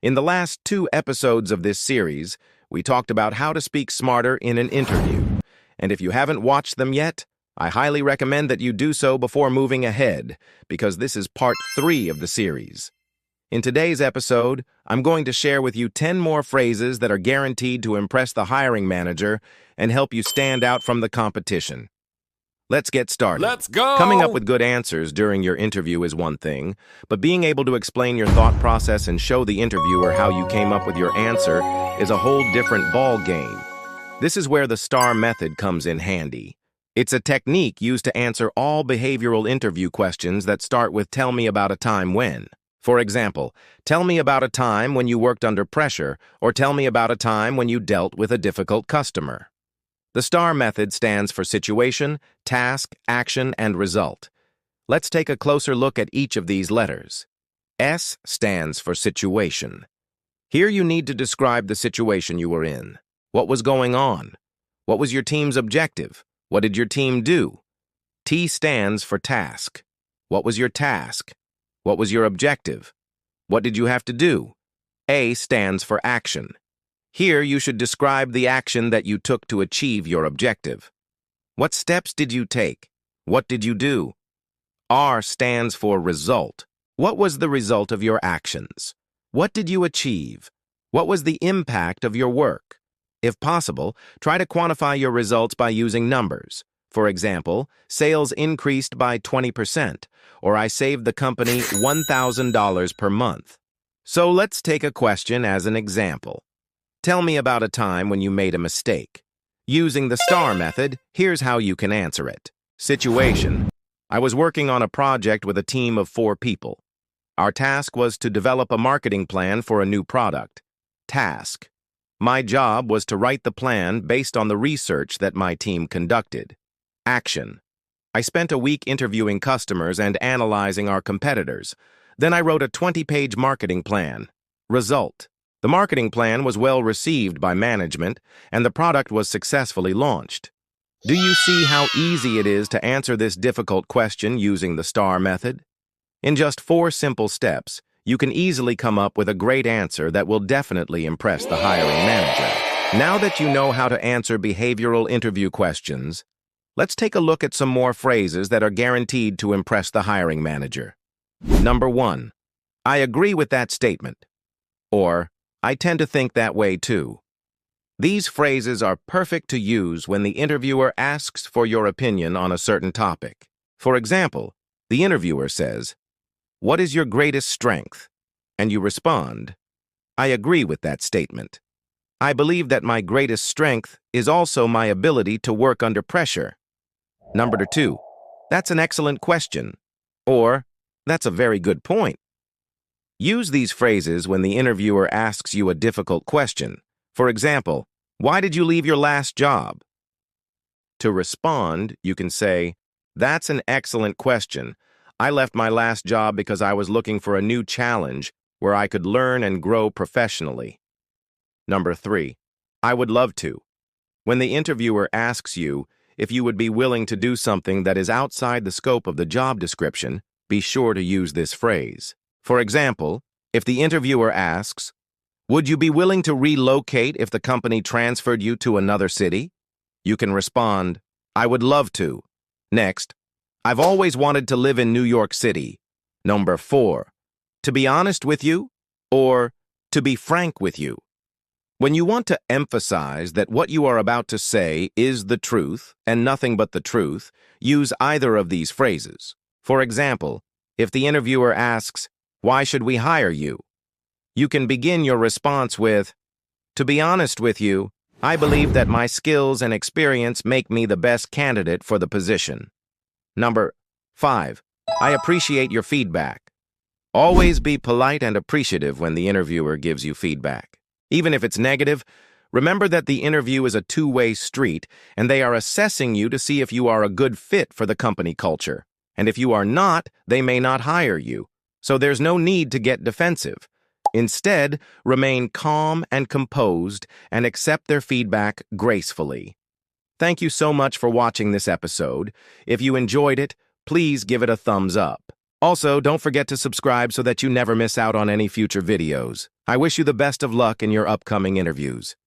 In the last 2 episodes of this series, we talked about how to speak smarter in an interview. And if you haven't watched them yet, I highly recommend that you do so before moving ahead, because this is part 3 of the series. In today's episode, I'm going to share with you 10 more phrases that are guaranteed to impress the hiring manager and help you stand out from the competition. Let's get started. Let's go! Coming up with good answers during your interview is one thing, but being able to explain your thought process and show the interviewer how you came up with your answer is a whole different ball game. This is where the STAR method comes in handy. It's a technique used to answer all behavioral interview questions that start with "tell me about a time when." For example, tell me about a time when you worked under pressure, or tell me about a time when you dealt with a difficult customer. The STAR method stands for situation, task, action, and result. Let's take a closer look at each of these letters. S stands for situation. Here you need to describe the situation you were in. What was going on? What was your team's objective? What did your team do? T stands for task. What was your task? What was your objective? What did you have to do? A stands for action. Here you should describe the action that you took to achieve your objective. What steps did you take? What did you do? R stands for result. What was the result of your actions? What did you achieve? What was the impact of your work? If possible, try to quantify your results by using numbers. For example, sales increased by 20%, or I saved the company $1,000 per month. So let's take a question as an example. Tell me about a time when you made a mistake. Using the STAR method, here's how you can answer it. Situation: I was working on a project with a team of 4 people. Our task was to develop a marketing plan for a new product. Task: my job was to write the plan based on the research that my team conducted. Action: I spent a week interviewing customers and analyzing our competitors. Then I wrote a 20-page marketing plan. Result: the marketing plan was well received by management, and the product was successfully launched. Do you see how easy it is to answer this difficult question using the STAR method? In just 4 simple steps, you can easily come up with a great answer that will definitely impress the hiring manager. Now that you know how to answer behavioral interview questions, let's take a look at some more phrases that are guaranteed to impress the hiring manager. Number 1, I agree with that statement. Or, I tend to think that way too. These phrases are perfect to use when the interviewer asks for your opinion on a certain topic. For example, the interviewer says, "What is your greatest strength?" And you respond, "I agree with that statement. I believe that my greatest strength is also my ability to work under pressure." Number 2, that's an excellent question. Or, that's a very good point. Use these phrases when the interviewer asks you a difficult question. For example, why did you leave your last job? To respond, you can say, "That's an excellent question. I left my last job because I was looking for a new challenge where I could learn and grow professionally." Number 3, I would love to. When the interviewer asks you if you would be willing to do something that is outside the scope of the job description, be sure to use this phrase. For example, if the interviewer asks, "Would you be willing to relocate if the company transferred you to another city?" You can respond, "I would love to." Next, "I've always wanted to live in New York City." Number 4, to be honest with you, or to be frank with you. When you want to emphasize that what you are about to say is the truth and nothing but the truth, use either of these phrases. For example, if the interviewer asks, "Why should we hire you?" you can begin your response with, "To be honest with you, I believe that my skills and experience make me the best candidate for the position." Number 5, I appreciate your feedback. Always be polite and appreciative when the interviewer gives you feedback. Even if it's negative, remember that the interview is a two-way street, and they are assessing you to see if you are a good fit for the company culture. And if you are not, they may not hire you. So there's no need to get defensive. Instead, remain calm and composed and accept their feedback gracefully. Thank you so much for watching this episode. If you enjoyed it, please give it a thumbs up. Also, don't forget to subscribe so that you never miss out on any future videos. I wish you the best of luck in your upcoming interviews.